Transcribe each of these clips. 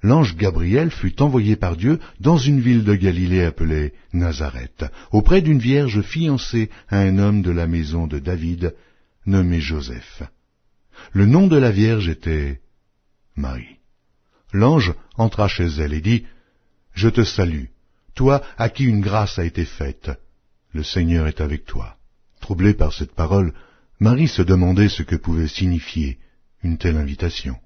l'ange Gabriel fut envoyé par Dieu dans une ville de Galilée appelée Nazareth, auprès d'une vierge fiancée à un homme de la maison de David, nommé Joseph. Le nom de la vierge était Marie. L'ange entra chez elle et dit, « Je te salue, toi à qui une grâce a été faite. Le Seigneur est avec toi. » Troublée par cette parole, Marie se demandait ce que pouvait signifier une telle invitation.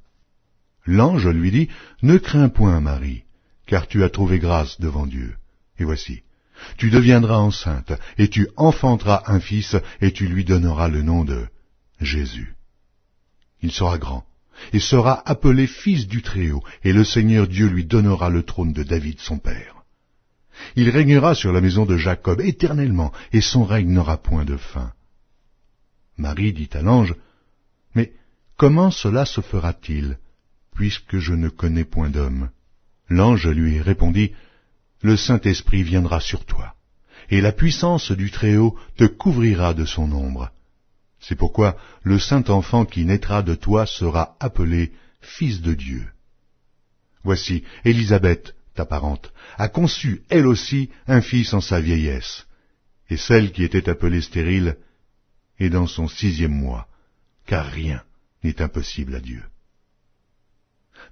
L'ange lui dit, « Ne crains point, Marie, car tu as trouvé grâce devant Dieu. Et voici, tu deviendras enceinte, et tu enfanteras un fils, et tu lui donneras le nom de Jésus. Il sera grand, et sera appelé Fils du Très-Haut, et le Seigneur Dieu lui donnera le trône de David son père. Il régnera sur la maison de Jacob éternellement, et son règne n'aura point de fin. » Marie dit à l'ange, « Mais comment cela se fera-t-il, puisque je ne connais point d'homme ?» L'ange lui répondit, « Le Saint-Esprit viendra sur toi, et la puissance du Très-Haut te couvrira de son ombre. C'est pourquoi le Saint-Enfant qui naîtra de toi sera appelé Fils de Dieu. Voici, Élisabeth, ta parente, a conçu, elle aussi, un fils en sa vieillesse, et celle qui était appelée stérile est dans son 6e mois, car rien n'est impossible à Dieu. »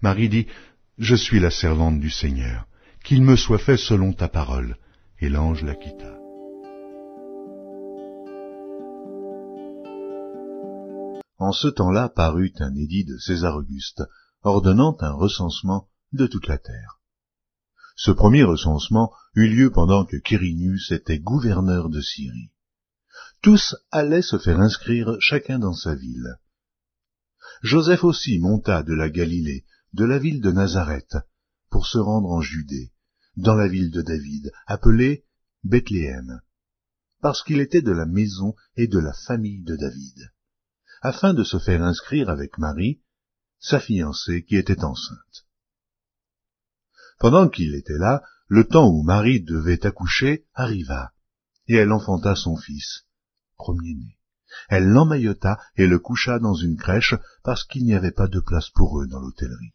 Marie dit, « Je suis la servante du Seigneur, qu'il me soit fait selon ta parole. » Et l'ange la quitta. En ce temps-là parut un édit de César Auguste, ordonnant un recensement de toute la terre. Ce premier recensement eut lieu pendant que Quirinius était gouverneur de Syrie. Tous allaient se faire inscrire chacun dans sa ville. Joseph aussi monta de la Galilée, de la ville de Nazareth, pour se rendre en Judée, dans la ville de David, appelée Bethléem, parce qu'il était de la maison et de la famille de David, afin de se faire inscrire avec Marie, sa fiancée qui était enceinte. Pendant qu'il était là, le temps où Marie devait accoucher arriva, et elle enfanta son fils, premier-né. Elle l'emmaillota et le coucha dans une crèche, parce qu'il n'y avait pas de place pour eux dans l'hôtellerie.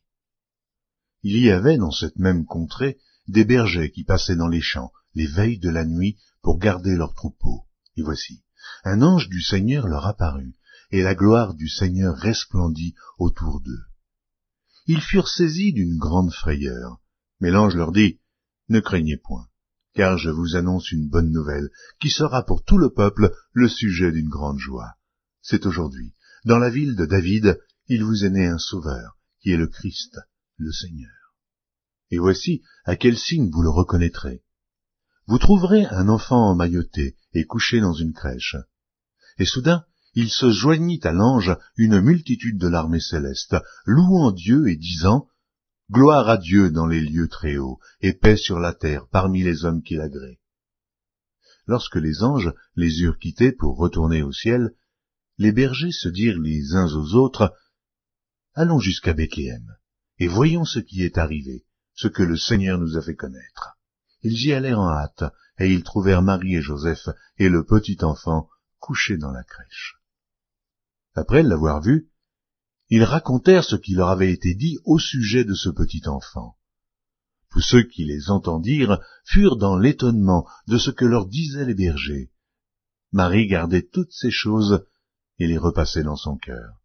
Il y avait dans cette même contrée des bergers qui passaient dans les champs, les veilles de la nuit, pour garder leurs troupeaux. Et voici, un ange du Seigneur leur apparut, et la gloire du Seigneur resplendit autour d'eux. Ils furent saisis d'une grande frayeur, mais l'ange leur dit, « Ne craignez point, car je vous annonce une bonne nouvelle, qui sera pour tout le peuple le sujet d'une grande joie. C'est aujourd'hui, dans la ville de David, il vous est né un sauveur, qui est le Christ, le Seigneur. Et voici à quel signe vous le reconnaîtrez. Vous trouverez un enfant emmailloté et couché dans une crèche. » Et soudain, il se joignit à l'ange une multitude de l'armée céleste, louant Dieu et disant, « Gloire à Dieu dans les lieux très hauts, et paix sur la terre parmi les hommes qui l'agréent. » Lorsque les anges les eurent quittés pour retourner au ciel, les bergers se dirent les uns aux autres, « Allons jusqu'à Bethléem, et voyons ce qui est arrivé, ce que le Seigneur nous a fait connaître. » Ils y allèrent en hâte, et ils trouvèrent Marie et Joseph et le petit enfant couché dans la crèche. Après l'avoir vu, ils racontèrent ce qui leur avait été dit au sujet de ce petit enfant. Tous ceux qui les entendirent furent dans l'étonnement de ce que leur disaient les bergers. Marie gardait toutes ces choses et les repassait dans son cœur.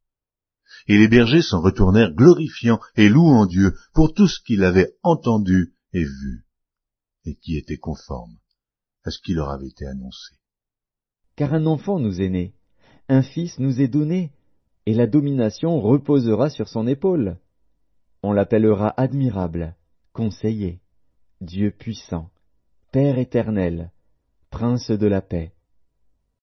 Et les bergers s'en retournèrent glorifiant et louant Dieu pour tout ce qu'ils avaient entendu et vu, et qui était conforme à ce qui leur avait été annoncé. Car un enfant nous est né, un fils nous est donné, et la domination reposera sur son épaule. On l'appellera admirable, conseiller, Dieu puissant, Père éternel, Prince de la paix.